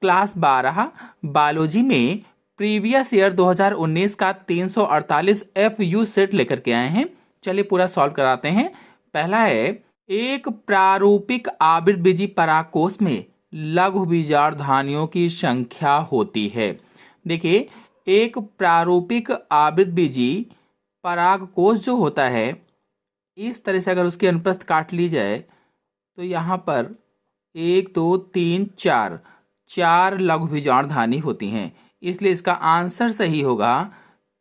Class 12 biology में previous year 2019 का 348 FU set लेकर के आए हैं। चलिए पूरा सॉल्व कराते हैं। पहला है, एक प्रारूपिक आवृतबीजी परागकोश में लघु बीजाणुधानियों की संख्या होती है। देखिए, एक प्रारूपिक आवृतबीजी परागकोश जो होता है, इस तरह से अगर उसकी अनुप्रस्थ काट ली जाए तो यहाँ पर 1 2 3 4 लघु बीजाणुधानी होती हैं, इसलिए इसका आंसर सही होगा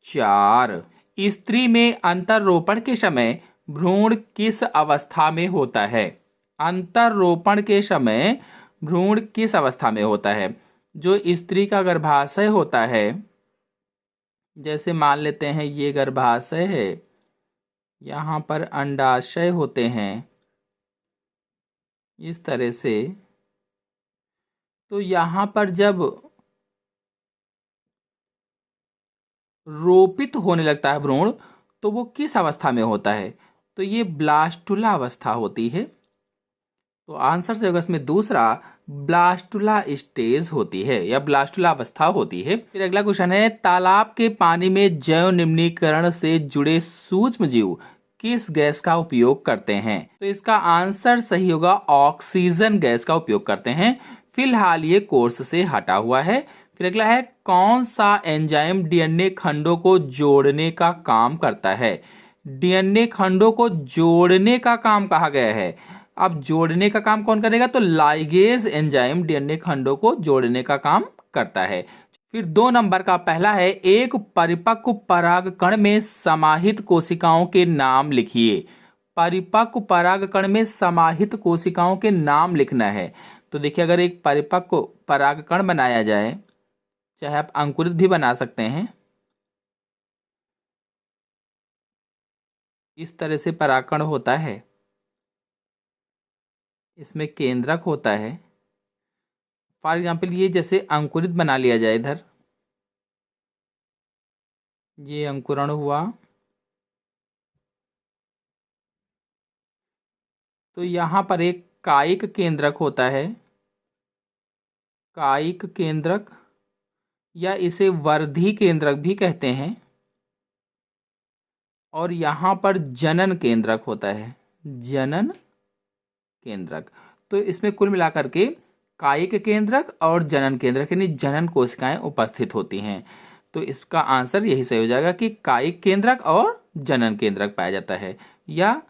4। स्त्री में अंतररोपण के समय भ्रूण किस अवस्था में होता है? अंतररोपण के समय भ्रूण किस अवस्था में होता है? जो स्त्री का गर्भाशय होता है, जैसे मान लेते हैं ये गर्भाशय है, यहाँ पर अंडाशय होते हैं इस तरह से, तो यहाँ पर जब रोपित होने लगता है भ्रूण, तो वो किस अवस्था में होता है? तो ये ब्लास्टुला अवस्था होती है। तो आंसर से होगा इसमें दूसरा, ब्लास्टुला स्टेज होती है या ब्लास्टुला अवस्था होती है। फिर अगला क्वेश्चन है, तालाब के पानी में जैव निम्नीकरण से जुड़े सूक्ष्म जीव किस गैस का उपयोग करते हैं? तो इसका आंसर सही होगा, ऑक्सीजन गैस का उपयोग करते हैं। फिलहाल ये कोर्स से हटा हुआ है। फिर अगला है, कौन सा एंजाइम डीएनए खंडों को जोड़ने का काम करता है? डीएनए खंडों को जोड़ने का काम कहा गया है। अब जोड़ने का काम कौन करेगा? तो लाइगेज एंजाइम डीएनए खंडों को जोड़ने का काम करता है। फिर 2 नंबर का पहला है, एक परिपक्व परागकण में समाहित कोशिकाओं के नाम लिखिए। परिपक्व परागकण में समाहित कोशिकाओं के नाम लिखना है। तो देखिए, अगर एक परिपक्व परागकण बनाया जाए, चाहे आप अंकुरित भी बना सकते हैं, इस तरह से परागकण होता है, इसमें केंद्रक होता है। फॉर एग्जाम्पल ये जैसे अंकुरित बना लिया जाए, इधर ये अंकुरण हुआ, तो यहाँ पर एक कायिक केंद्रक होता है, कायिक केंद्रक, या इसे वर्धी केंद्रक भी कहते हैं। और यहाँ पर जनन केंद्रक होता है, जनन केंद्रक। तो इसमें कुल मिलाकर के कायिक केंद्रक और जनन केंद्रक यानी जनन कोशिकाएं उपस्थित होती हैं। तो इसका आंसर यही सही हो जाएगा कि कायिक केंद्रक और जनन केंद्रक पाया जाता है, या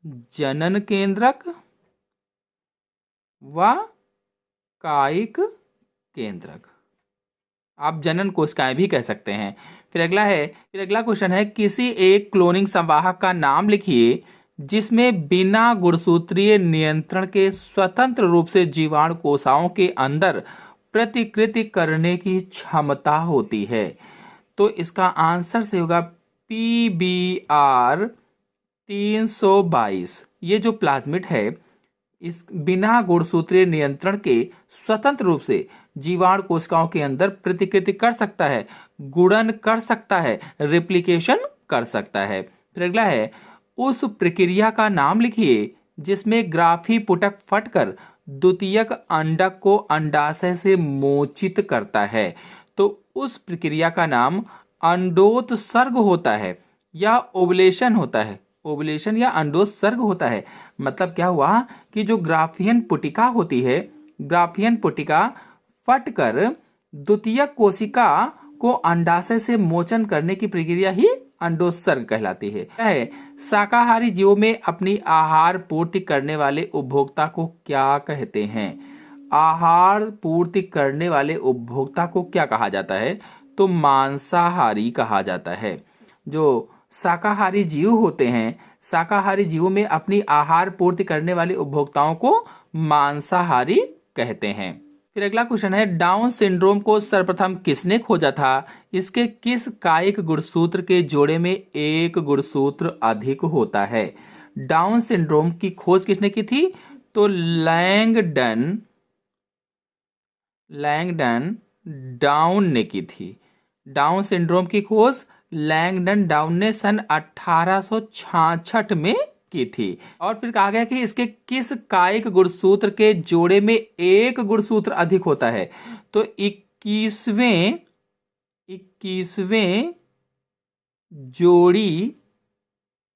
जनन केंद्रक व कायिक केंद्रक, आप जनन कोशिकाएं भी कह सकते हैं। फिर अगला क्वेश्चन है, किसी एक क्लोनिंग संवाहक का नाम लिखिए जिसमें बिना गुणसूत्रीय नियंत्रण के स्वतंत्र रूप से जीवाणु कोशिकाओं के अंदर प्रतिकृति करने की क्षमता होती है। तो इसका आंसर से होगा PBR 322। ये जो प्लाज्मिड है, इस बिना गुणसूत्रीय नियंत्रण के स्वतंत्र रूप से जीवाणु कोशिकाओं के अंदर प्रतिकृति कर सकता है, गुणन कर सकता है, रेप्लिकेशन कर सकता है। फिर अगला है, उस प्रक्रिया का नाम लिखिए जिसमें ग्राफी पुटक फटकर द्वितीयक अंडक को अंडाशय से मोचित करता है। तो उस प्रक्रिया का नाम अंडोत्सर्ग होता है या ओवुलेशन होता है। ओवुलेशन या अंडोत्सर्ग होता है। मतलब क्या हुआ कि जो ग्राफियन पुटिका होती है, ग्राफियन पुटिका फटकर द्वितीयक कोशिका को अंडाशय से मोचन करने की प्रक्रिया ही अंडोत्सर्ग कहलाती है। शाकाहारी जीवों में अपनी आहार पूर्ति करने वाले उपभोक्ता को क्या कहते हैं? आहार पूर्ति करने वाले उपभोक्ता को क्या कहा जाता है? तो मांसाहारी कहा जाता है। जो शाकाहारी जीव होते हैं, शाकाहारी जीवों में अपनी आहार पूर्ति करने वाले उपभोक्ताओं को मांसाहारी कहते हैं। फिर अगला क्वेश्चन है, डाउन सिंड्रोम को सर्वप्रथम किसने खोजा था? इसके किस कायिक गुणसूत्र के जोड़े में एक गुणसूत्र अधिक होता है? डाउन सिंड्रोम की खोज किसने की थी? तो लैंगडन डाउन ने की थी। डाउन सिंड्रोम की खोज लैंगडन डाउन ने सन 1866 में की थी। और फिर कहा गया कि इसके किस कायिक गुणसूत्र के जोड़े में एक गुणसूत्र अधिक होता है। तो 21वें जोड़ी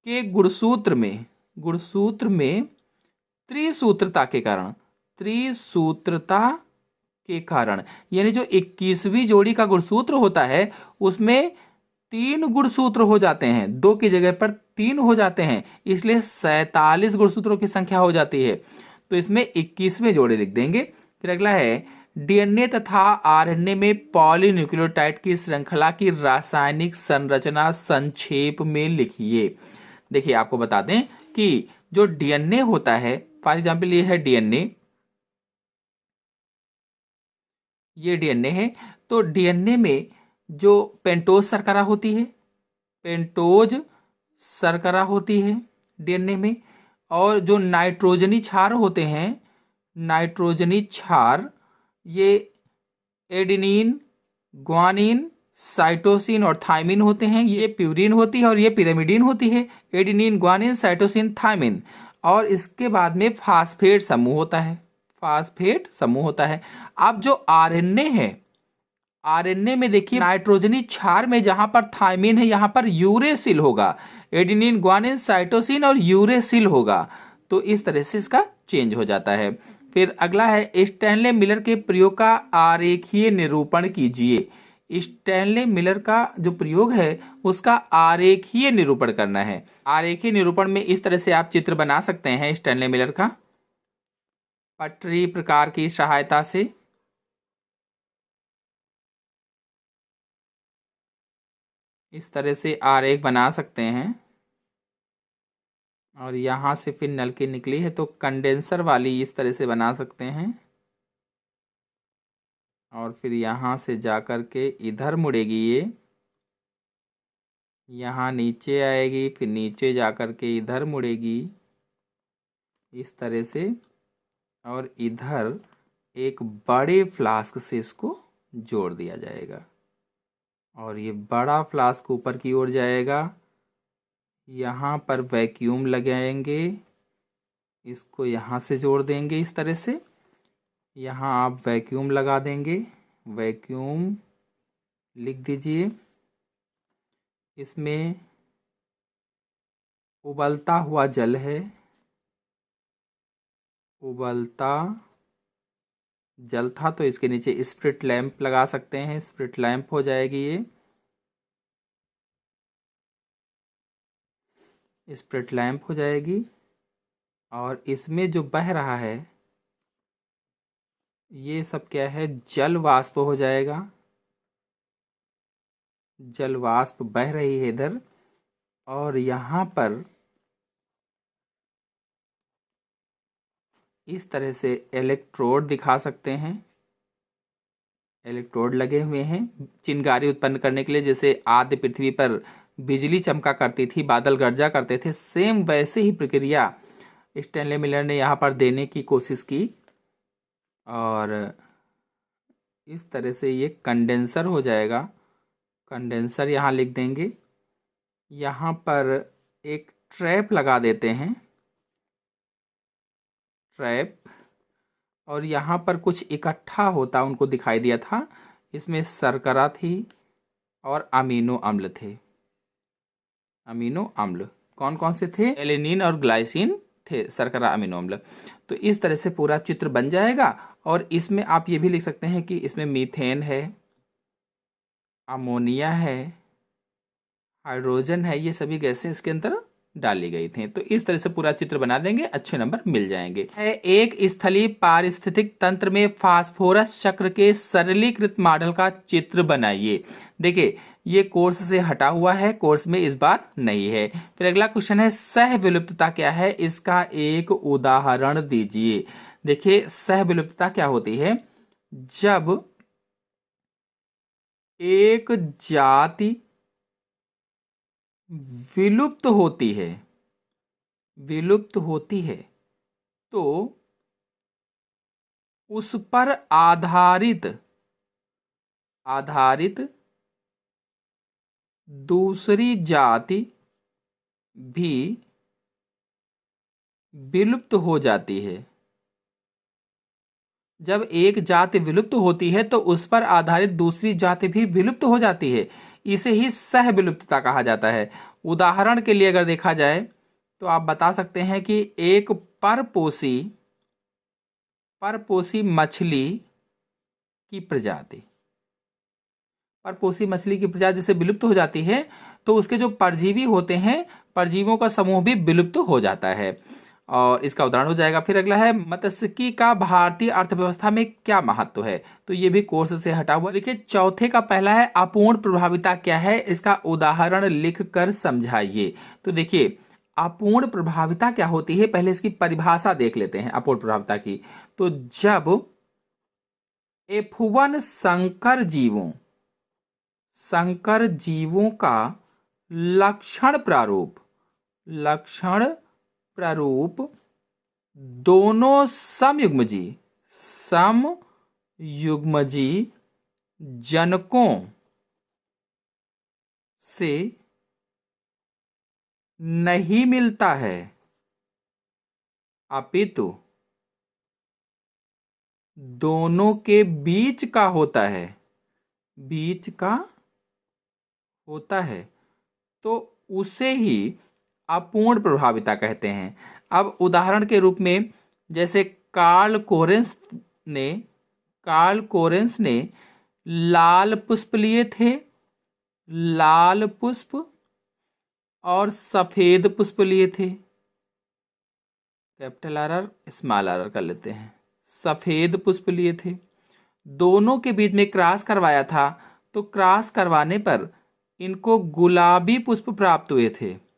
के गुणसूत्र में त्रिसूत्रता के कारण यानी जो 21वीं जोड़ी का गुणसूत्र होता है उसमें 3 गुणसूत्र हो जाते हैं, 2 की जगह पर 3 हो जाते हैं, इसलिए 47 गुणसूत्रों की संख्या हो जाती है। तो इसमें 21वें जोड़े लिख देंगे। फिर अगला है डीएनए तथा आरएनए में पॉलीन्यूक्लियोटाइड की श्रृंखला की रासायनिक संरचना संक्षेप में लिखिए। देखिए आपको बता दें कि जो डीएनए होता है, फॉर एग्जाम्पल ये है डीएनए, ये डीएनए है। तो डीएनए में जो पेंटोज शर्करा होती है, पेंटोज शर्करा होती है डीएनए में, और जो नाइट्रोजनी क्षार होते हैं, नाइट्रोजनी क्षार, ये एडेनिन, ग्वानिन, साइटोसिन और थायमिन होते हैं। ये प्यूरिन होती है और ये पिरामिडिन होती है। Adenine, guanine, cytosine, thymine. और इसके बाद में फास्फेट समूह होता है, फास्फेट समूह होता है। अब जो आरएनए है, आरएनए में देखिए नाइट्रोजनी क्षार में जहां पर थायमिन है यहां पर यूरेसिल होगा, एडेनिन, ग्वानिन, साइटोसिन और यूरेसिल होगा। तो इस तरह से इसका चेंज हो जाता है। फिर अगला है स्टैनले मिलर के प्रयोग का आरेखीय निरूपण कीजिए। स्टैनले मिलर का जो प्रयोग है उसका आरेखीय निरूपण करना है। आरेखीय निरूपण में इस तरह से आप चित्र बना सकते हैं स्टैनले मिलर का, पटरी प्रकार की सहायता से। इस तरह से आरेख बना सकते हैं। और यहाँ से फिर नलकी निकली है तो कंडेंसर वाली इस तरह से बना सकते हैं। और फिर यहाँ से जा कर के इधर मुड़ेगी, ये यहाँ नीचे आएगी, फिर नीचे जा कर के इधर मुड़ेगी इस तरह से। और इधर एक बड़े फ्लास्क से इसको जोड़ दिया जाएगा और ये बड़ा फ्लास्क ऊपर की ओर जाएगा। यहाँ पर वैक्यूम लगाएंगे, इसको यहाँ से जोड़ देंगे इस तरह से। यहाँ आप वैक्यूम लगा देंगे, वैक्यूम लिख दीजिए। इसमें उबलता हुआ जल है, उबलता जल था तो इसके नीचे स्प्रिट लैंप लगा सकते हैं, स्प्रिट लैंप हो जाएगी ये, स्प्रिट लैंप हो जाएगी। और इसमें जो बह रहा है ये सब क्या है, जल वाष्प हो जाएगा, जल वाष्प बह रही है इधर। और यहाँ पर इस तरह से इलेक्ट्रोड दिखा सकते हैं, इलेक्ट्रोड लगे हुए हैं चिंगारी उत्पन्न करने के लिए। जैसे आद्य पृथ्वी पर बिजली चमका करती थी, बादल गरजा करते थे, सेम वैसे ही प्रक्रिया स्टैनले मिलर ने यहाँ पर देने की कोशिश की। और इस तरह से ये कंडेंसर हो जाएगा, कंडेंसर यहाँ लिख देंगे। यहाँ पर एक ट्रैप लगा देते हैं, ट्रैप। और यहाँ पर कुछ इकट्ठा होता उनको दिखाई दिया था, इसमें शर्करा थी और अमीनो अम्ल थे। अमीनो अम्ल कौन कौन से थे, एलेनिन और ग्लाइसिन थे, शर्करा अमीनो अम्ल। तो इस तरह से पूरा चित्र बन जाएगा। और इसमें आप ये भी लिख सकते हैं कि इसमें मीथेन है, अमोनिया है, हाइड्रोजन है, ये सभी गैसें इसके अंदर डाली गई थी। तो इस तरह से पूरा चित्र बना देंगे, अच्छे नंबर मिल जाएंगे। एक स्थलीय पारिस्थितिक तंत्र में फास्फोरस चक्र के सरलीकृत मॉडल का चित्र बनाइए। देखिए ये कोर्स से हटा हुआ है, कोर्स में इस बार नहीं है। फिर अगला क्वेश्चन है सह विलुप्तता क्या है, इसका एक उदाहरण दीजिए। देखिए सह विलुप्तता क्या होती है, जब एक जाति विलुप्त होती है, विलुप्त होती है तो उस पर आधारित दूसरी जाति भी विलुप्त हो जाती है। जब एक जाति विलुप्त होती है तो उस पर आधारित दूसरी जाति भी विलुप्त हो जाती है। इसे ही सह विलुप्तता कहा जाता है। उदाहरण के लिए अगर देखा जाए तो आप बता सकते हैं कि एक परपोषी मछली की प्रजाति जैसे विलुप्त हो जाती है तो उसके जो परजीवी होते हैं, परजीवियों का समूह भी विलुप्त हो जाता है। और इसका उदाहरण हो जाएगा। फिर अगला है मात्स्यिकी का भारतीय अर्थव्यवस्था में क्या महत्व है। तो ये भी कोर्स से हटा हुआ। देखिए चौथे का पहला है अपूर्ण प्रभाविता क्या है, इसका उदाहरण लिख कर समझाइए। तो देखिए अपूर्ण प्रभाविता क्या होती है, पहले इसकी परिभाषा देख लेते हैं अपूर्ण प्रभाविता की। तो जब F1 संकर जीवों का लक्षण प्रारूप दोनों समयुग्मजी जनकों से नहीं मिलता है, अपितु दोनों के बीच का होता है, तो उसे ही अपूर्ण प्रभाविता कहते हैं। अब उदाहरण के रूप में जैसे कार्ल कोरेंस ने लाल पुष्प लिए थे, लाल पुष्प और सफेद पुष्प लिए थे। कैपिटल आर स्मॉल आर कर लेते हैं। सफेद पुष्प लिए थे, दोनों के बीच में क्रॉस करवाया था, तो क्रॉस करवाने पर इनको गुलाबी पुष्प प्राप्त हुए थे।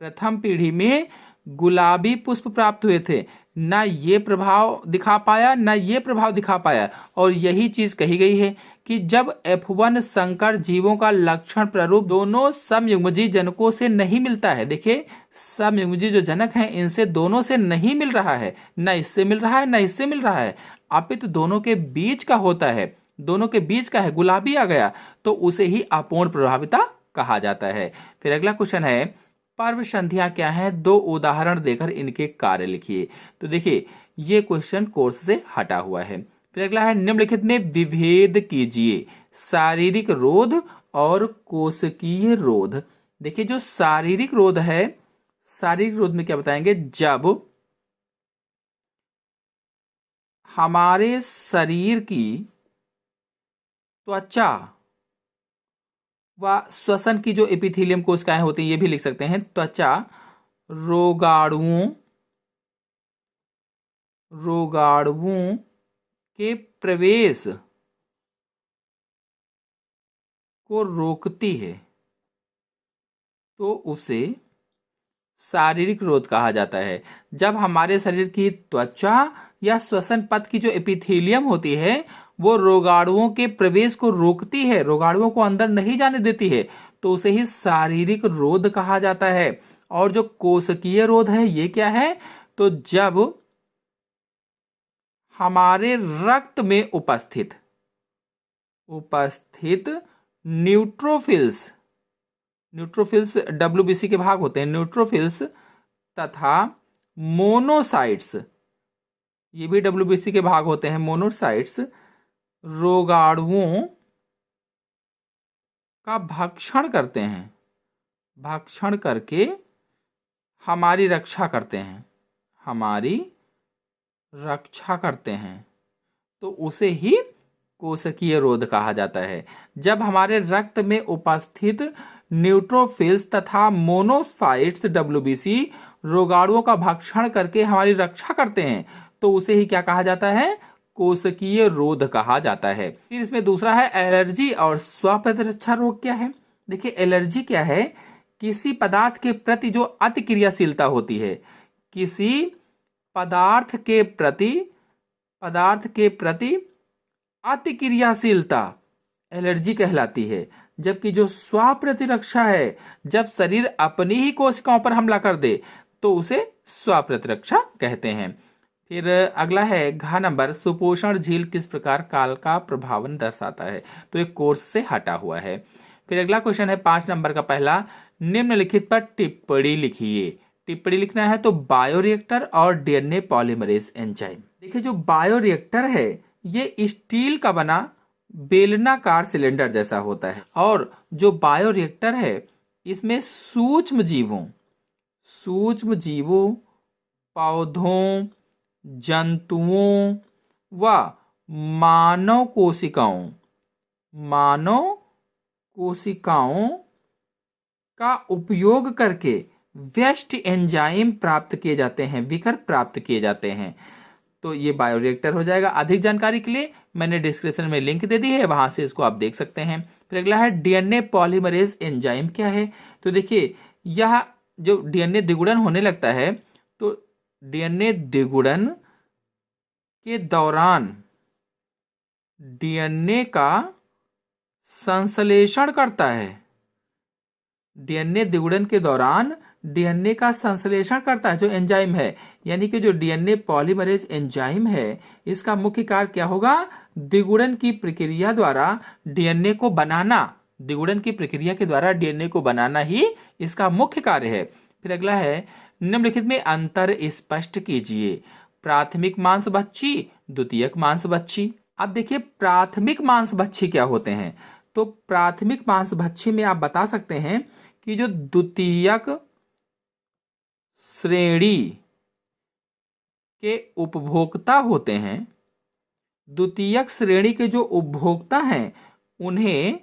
प्रथम पीढ़ी में गुलाबी पुष्प प्राप्त हुए थे, ना ये प्रभाव दिखा पाया ना ये प्रभाव दिखा पाया। और यही चीज कही गई है कि जब F1 संकर जीवों का लक्षण प्रारूप दोनों समयुग्मजी जनकों से नहीं मिलता है, देखिए समयुग्मजी जो जनक हैं इनसे दोनों से नहीं मिल रहा है, ना इससे मिल रहा है ना इससे मिल रहा है, अपितु दोनों के बीच का होता है, दोनों के बीच का है, गुलाबी आ गया, तो उसे ही अपूर्ण प्रभाविता कहा जाता है। फिर अगला क्वेश्चन है पर्व संधियां क्या है, दो उदाहरण देकर इनके कार्य लिखिए। तो देखिए ये क्वेश्चन कोर्स से हटा हुआ है। फिर अगला है निम्नलिखित में विभेद कीजिए शारीरिक रोध और कोशिकीय रोध। देखिए जो शारीरिक रोध है, शारीरिक रोध में क्या बताएंगे, जब हमारे शरीर की त्वचा व श्वसन की जो एपिथेलियम कोशिकाएं होती हैं, ये भी लिख सकते हैं, त्वचा रोगाणुओं के प्रवेश को रोकती है, तो उसे शारीरिक रोध कहा जाता है। जब हमारे शरीर की त्वचा या श्वसन पथ की जो एपिथेलियम होती है वो रोगाणुओं के प्रवेश को रोकती है, रोगाणुओं को अंदर नहीं जाने देती है, तो उसे ही शारीरिक रोध कहा जाता है। और जो कोशिकीय रोध है ये क्या है, तो जब हमारे रक्त में उपस्थित न्यूट्रोफिल्स WBC के भाग होते हैं, न्यूट्रोफिल्स तथा मोनोसाइट्स, ये भी WBC के भाग होते हैं, मोनोसाइट्स रोगाणुओं का भक्षण करके हमारी रक्षा करते हैं, तो उसे ही कोशिकीय रोध कहा जाता है। जब हमारे रक्त में उपस्थित न्यूट्रोफिल्स तथा मोनोसाइट्स WBC रोगाणुओं का भक्षण करके हमारी रक्षा करते हैं, तो उसे ही क्या कहा जाता है, कोशिकीय रोध कहा जाता है। फिर इसमें दूसरा है एलर्जी और स्वप्रतिरक्षा रोग क्या है। देखिए एलर्जी क्या है, किसी पदार्थ के प्रति जो अतिक्रियाशीलता होती है, किसी पदार्थ के प्रति अतिक्रियाशीलता एलर्जी कहलाती है। जबकि जो स्वप्रतिरक्षा है, जब शरीर अपनी ही कोशिकाओं पर हमला कर दे तो उसे स्वप्रतिरक्षा कहते हैं। फिर अगला है घ नंबर, सुपोषण झील किस प्रकार काल का प्रभावन दर्शाता है। तो एक कोर्स से हटा हुआ है। फिर अगला क्वेश्चन है 5 नंबर का पहला, निम्नलिखित पर टिप्पणी लिखिए। टिप्पणी लिखना है तो बायोरिएक्टर और डीएनए पॉलीमरेज एंजाइम। देखिए जो बायोरिएक्टर है ये स्टील का बना बेलनाकार सिलेंडर जैसा होता है, और जो बायोरिएक्टर है इसमें सूक्ष्म जीवों, पौधों, जंतुओं व मानव कोशिकाओं का उपयोग करके व्यस्ट एंजाइम प्राप्त किए जाते हैं, विकल्प प्राप्त किए जाते हैं। तो ये बायोरिएक्टर हो जाएगा। अधिक जानकारी के लिए मैंने डिस्क्रिप्शन में लिंक दे दी है, वहां से इसको आप देख सकते हैं। फिर अगला है डीएनए पॉलीमरेज एंजाइम क्या है। तो देखिए यह जो डीएनए द्विगुणन होने लगता है तो डीएनए द्विगुणन के दौरान डीएनए का संश्लेषण करता है। डीएनए द्विगुणन के दौरान डीएनए का संश्लेषण करता है जो एंजाइम है, यानी कि जो डीएनए पॉलीमरेज एंजाइम है इसका मुख्य कार्य क्या होगा, द्विगुणन की प्रक्रिया द्वारा डीएनए को बनाना, द्विगुणन की प्रक्रिया के द्वारा डीएनए को बनाना ही इसका मुख्य कार्य है। फिर अगला है निम्नलिखित में अंतर स्पष्ट कीजिए। प्राथमिक मांसभक्षी, द्वितीयक मांसभक्षी। अब देखिए प्राथमिक मांसभक्षी क्या होते हैं। तो प्राथमिक मांसभक्षी में आप बता सकते हैं कि जो द्वितीयक श्रेणी के उपभोक्ता होते हैं, द्वितीयक श्रेणी के जो उपभोक्ता हैं उन्हें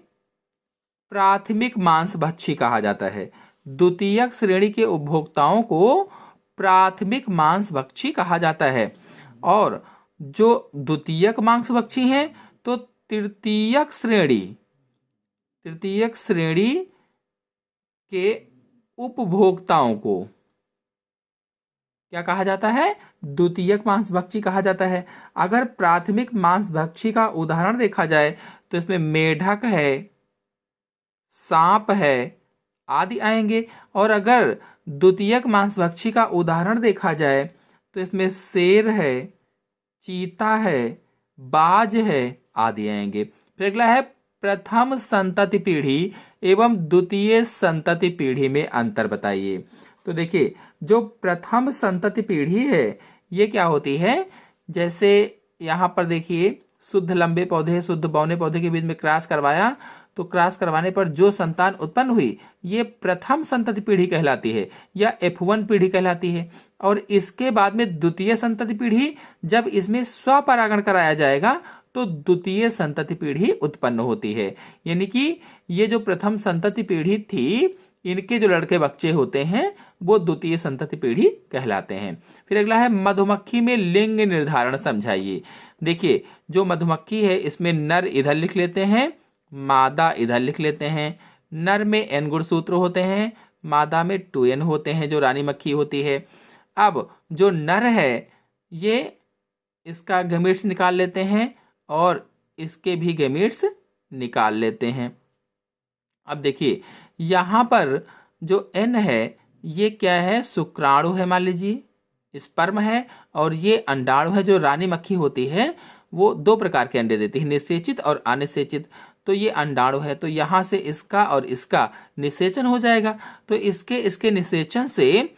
प्राथमिक मांसभक्षी कहा जाता है। द्वितीयक श्रेणी के उपभोक्ताओं को प्राथमिक मांसभक्षी कहा जाता है, और जो द्वितीयक मांसभक्षी हैं तो तृतीयक श्रेणी के उपभोक्ताओं को क्या कहा जाता है, द्वितीयक मांसभक्षी कहा जाता है। अगर प्राथमिक मांसभक्षी का उदाहरण देखा जाए तो इसमें मेढक है, सांप है आदि आएंगे, और अगर द्वितीयक मांसभक्षी का उदाहरण देखा जाए तो इसमें शेर है, चीता है, बाज है आदि आएंगे। फिर अगला है प्रथम संतति पीढ़ी एवं द्वितीय संतति पीढ़ी में अंतर बताइए। तो देखिए जो प्रथम संतति पीढ़ी है ये क्या होती है, जैसे यहाँ पर देखिए शुद्ध लंबे पौधे शुद्ध बौने पौधे के बीच में क्रॉस करवाया, तो क्रॉस करवाने पर जो संतान उत्पन्न हुई ये प्रथम संतति पीढ़ी कहलाती है या F1 पीढ़ी कहलाती है। और इसके बाद में द्वितीय संतति पीढ़ी, जब इसमें स्वपरागण कराया जाएगा तो द्वितीय संतति पीढ़ी उत्पन्न होती है। यानी कि ये जो प्रथम संतति पीढ़ी थी इनके जो लड़के बच्चे होते हैं वो द्वितीय संतति पीढ़ी कहलाते हैं। फिर अगला है मधुमक्खी में लिंग निर्धारण समझाइए। देखिए जो मधुमक्खी है इसमें नर इधर लिख लेते हैं, मादा इधर लिख लेते हैं। नर में N गुणसूत्र होते हैं, मादा में 2N होते हैं जो रानी मक्खी होती है। अब जो नर है ये इसका गैमेट्स निकाल लेते हैं और इसके भी गैमेट्स निकाल लेते हैं। अब देखिए यहाँ पर जो N है ये क्या है, शुक्राणु है, मान लीजिए स्पर्म है, और ये अंडाणु है। जो रानी मक्खी होती है वो दो प्रकार के अंडे देती है, निषेचित और अनिषेचित। तो ये अंडाणु है, तो यहाँ से इसका और इसका निषेचन हो जाएगा। तो इसके निषेचन से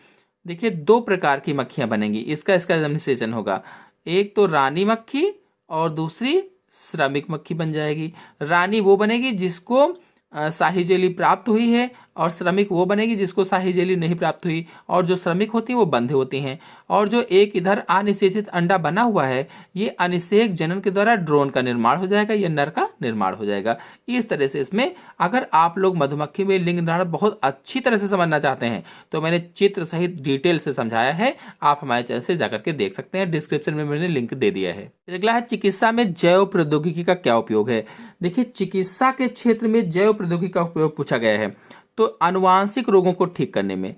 देखिए दो प्रकार की मक्खियां बनेंगी, इसका निषेचन होगा। एक तो रानी मक्खी और दूसरी श्रमिक मक्खी बन जाएगी। रानी वो बनेगी जिसको शाही जेली प्राप्त हुई है, और श्रमिक वो बनेगी जिसको शाही जेली नहीं प्राप्त हुई। और जो श्रमिक होती है वो बंधे होती हैं। और जो एक इधर अनिषेचित अंडा बना हुआ है ये अनिषेक जनन के द्वारा ड्रोन का निर्माण हो जाएगा, ये नर का निर्माण हो जाएगा। इस तरह से इसमें अगर आप लोग मधुमक्खी में लिंग निर्धारण बहुत अच्छी तरह से समझना चाहते हैं तो मैंने चित्र सहित डिटेल से समझाया है, आप हमारे चैनल से जाकर के देख सकते हैं, डिस्क्रिप्शन में मैंने लिंक दे दिया है। अगला है चिकित्सा में जैव प्रौद्योगिकी का क्या उपयोग है। देखिए चिकित्सा के क्षेत्र में जैव प्रौद्योगिकी का उपयोग पूछा गया है। तो आनुवांशिक रोगों को ठीक करने में,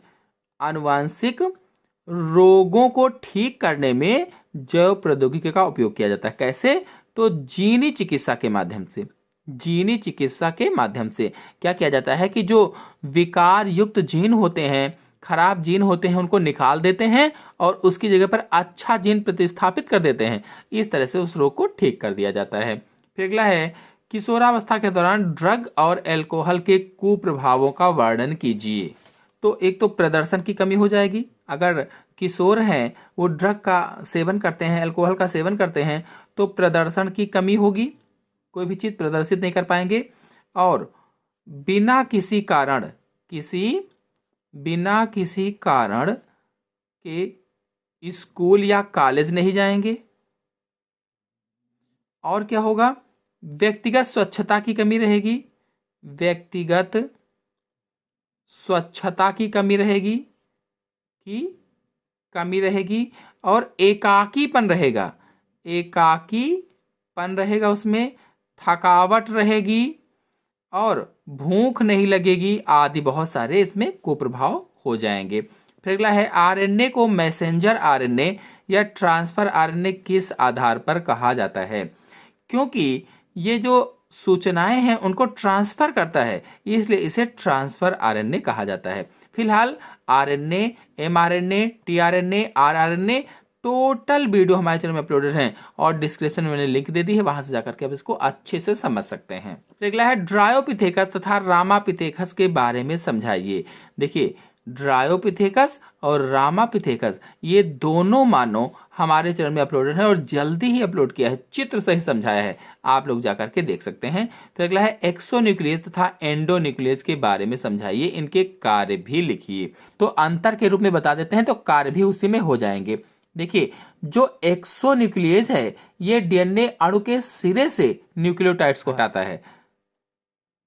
आनुवांशिक रोगों को ठीक करने में जैव प्रौद्योगिकी का उपयोग किया जाता है। कैसे, तो जीनी चिकित्सा के माध्यम से, जीनी चिकित्सा के माध्यम से क्या किया जाता है कि जो विकार युक्त जीन होते हैं, खराब जीन होते हैं, उनको निकाल देते हैं और उसकी जगह पर अच्छा जीन प्रतिस्थापित कर देते हैं। इस तरह से उस रोग को ठीक कर दिया जाता है। फिर अगला है किशोरावस्था के दौरान ड्रग और अल्कोहल के कुप्रभावों का वर्णन कीजिए। तो एक तो प्रदर्शन की कमी हो जाएगी, अगर किशोर हैं वो ड्रग का सेवन करते हैं, अल्कोहल का सेवन करते हैं, तो प्रदर्शन की कमी होगी, कोई भी चीज प्रदर्शित नहीं कर पाएंगे, और बिना किसी कारण के स्कूल या कॉलेज नहीं जाएंगे। और क्या होगा, व्यक्तिगत स्वच्छता की कमी रहेगी, व्यक्तिगत स्वच्छता की कमी रहेगी, और एकाकीपन रहेगा, उसमें थकावट रहेगी और भूख नहीं लगेगी आदि बहुत सारे इसमें कुप्रभाव हो जाएंगे। फिर अगला है आरएनए को मैसेंजर आरएनए या ट्रांसफर आरएनए किस आधार पर कहा जाता है? क्योंकि ये जो सूचनाएं हैं उनको ट्रांसफर करता है, इसलिए इसे ट्रांसफर आरएनए कहा जाता है। फिलहाल RNA, mRNA, tRNA, rRNA total video हमारे चैनल में अपलोडेड हैं और डिस्क्रिप्शन में मैंने लिंक दे दी है, वहां से जाकर के आप इसको अच्छे से समझ सकते हैं। अगला है ड्रायोपिथेकस तथा रामापिथेकस के बारे में समझाइए। देखिए, ड्रायोपिथेकस और रामापिथेकस ये दोनों मानो हमारे चैनल में अपलोडेड है और जल्दी ही अपलोड किया है, चित्र सही समझाया है, आप लोग जाकर के देख सकते हैं। फिर अगला है एक्सोन्यूक्लियस तथा एंडोन्यूक्लियस के बारे में समझाइए, इनके कार्य भी लिखिए। तो अंतर के रूप में बता देते हैं तो कार्य भी उसी में हो जाएंगे। देखिए, जो एक्सोन्यूक्लियस है ये डीएनए अणु के सिरे से न्यूक्लियोटाइड्स को हटाता है।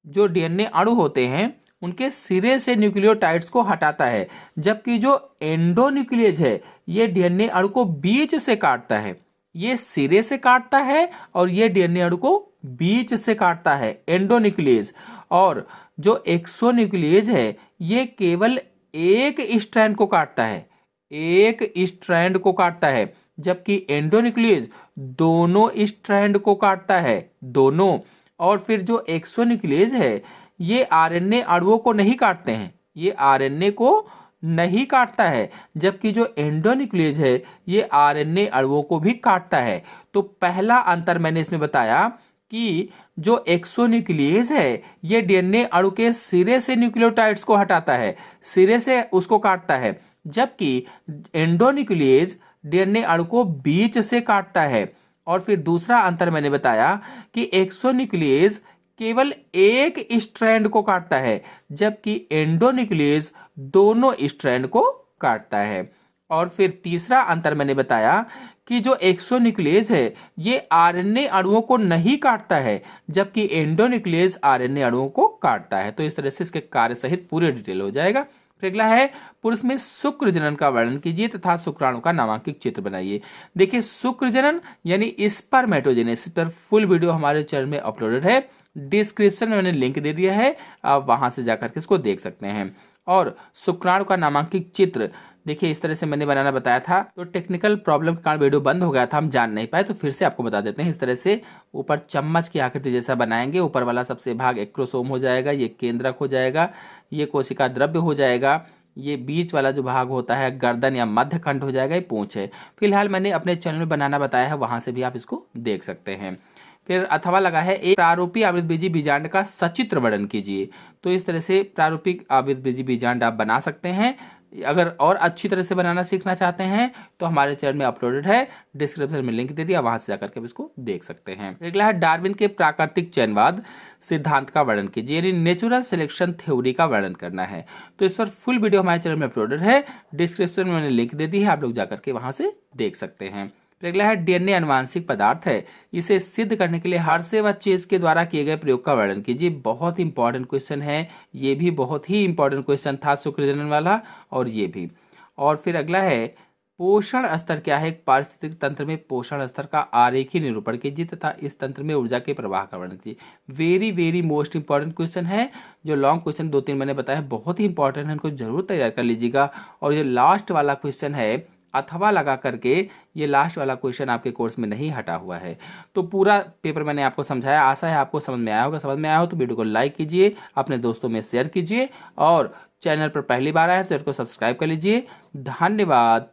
जो डीएनए अणु होते हैं उनके सिरे से न्यूक्लियोटाइड्स को हटाता है, जबकि जो एंडोन्यूक्लियस है ये डीएनए अणु को बीच से काटता है। ये सिरे से काटता है और ये डीएनए अणु को बीच से काटता है, एंडोन्यूक्लियस। और जो एक्सोन्यूक्लियस है ये केवल एक स्ट्रैंड को काटता है, जबकि एंडोन्यूक्लियस दोनों स्ट्रैंड को काटता है, दोनों। और फिर जो एक्सोन्यूक्लियस है ये आरएनए अणुओं को नहीं काटते हैं, ये आरएनए को नहीं काटता है, जबकि जो एंडोन्यूक्लियस है ये आरएनए अणुओं को भी काटता है। तो पहला अंतर मैंने इसमें बताया कि जो एक्सोन्यूक्लियस है ये डीएनए अणु के सिरे से न्यूक्लियोटाइड्स को हटाता है, सिरे से उसको काटता है, जबकि एंडोन्यूक्लियस डीएनए अणु को बीच से काटता है। और फिर दूसरा अंतर मैंने बताया कि एक्सोन्यूक्लियस केवल एक स्ट्रैंड को काटता है, जबकि एंडोन्यूक्लियस दोनों स्ट्रैंड को काटता है। और फिर तीसरा अंतर मैंने बताया कि जो एक्सोन्यूक्लियस है ये आरएनए अणुओं को नहीं काटता है, जबकि एंडोन्यूक्लियस आरएनए अणुओं को काटता है। तो इस तरह से इसके कार्य सहित पूरे डिटेल हो जाएगा। फिर अगला है पुरुष में शुक्र जनन का वर्णन कीजिए तथा शुक्राणु का नामांकित चित्र बनाइए। देखिए, शुक्र जनन यानी स्पर्मेटोजेनेसिस पर फुल वीडियो हमारे चैनल में अपलोडेड है, डिस्क्रिप्शन में मैंने लिंक दे दिया है, आप वहां से जाकर के इसको देख सकते हैं। और शुक्राणु का नामांकित चित्र देखिए इस तरह से मैंने बनाना बताया था, तो टेक्निकल प्रॉब्लम के कारण वीडियो बंद हो गया था, हम जान नहीं पाए, तो फिर से आपको बता देते हैं। इस तरह से ऊपर चम्मच की आकृति जैसा बनाएंगे, ऊपर वाला सबसे भाग एक्रोसोम हो जाएगा, ये केंद्रक हो जाएगा, ये कोशिका द्रव्य हो जाएगा, ये बीच वाला जो भाग होता है गर्दन या मध्य खंड हो जाएगा, ये पूंछ है। फिलहाल मैंने अपने चैनल में बनाना बताया है, वहां से भी आप इसको देख सकते हैं। फिर अथवा लगा है एक प्रारूपी आवृतबीजी बीजांड का सचित्र वर्णन कीजिए। तो इस तरह से प्रारूपिक आवृतबीजी बीजांड आप बना सकते हैं। अगर और अच्छी तरह से बनाना सीखना चाहते हैं तो हमारे चैनल में अपलोडेड है, डिस्क्रिप्शन में लिंक दे दिया, वहां से जाकर के इसको देख सकते हैं। अगला है डार्विन के प्राकृतिक चयनवाद सिद्धांत का वर्णन कीजिए, यानी नेचुरल सिलेक्शन थ्योरी का वर्णन करना है। तो इस पर फुल वीडियो हमारे चैनल में अपलोडेड है, डिस्क्रिप्शन में मैंने लिंक दे दी है, आप लोग जाकर के वहां से देख सकते हैं। अगला है डीएनए अनुवांशिक पदार्थ है, इसे सिद्ध करने के लिए हर्शे व चेज के द्वारा किए गए प्रयोग का वर्णन कीजिए। बहुत इंपॉर्टेंट क्वेश्चन है, ये भी बहुत ही इंपॉर्टेंट क्वेश्चन था शुक्र जनन वाला, और ये भी। और फिर अगला है पोषण स्तर क्या है, एक पारिस्थितिक तंत्र में पोषण स्तर का आरेखीय निरूपण कीजिए तथा इस तंत्र में ऊर्जा के प्रवाह का वर्णन कीजिए। Very very most important question है, जो लॉन्ग क्वेश्चन 2-3 मैंने बताया बहुत ही इंपॉर्टेंट है, इनको जरूर तैयार कर लीजिएगा। और ये लास्ट वाला क्वेश्चन है अथवा लगा करके, ये लास्ट वाला क्वेश्चन आपके कोर्स में नहीं हटा हुआ है। तो पूरा पेपर मैंने आपको समझाया, आशा है आपको समझ में आया होगा। समझ में आया हो तो वीडियो को लाइक कीजिए, अपने दोस्तों में शेयर कीजिए, और चैनल पर पहली बार आए तो चैनल को सब्सक्राइब कर लीजिए। धन्यवाद।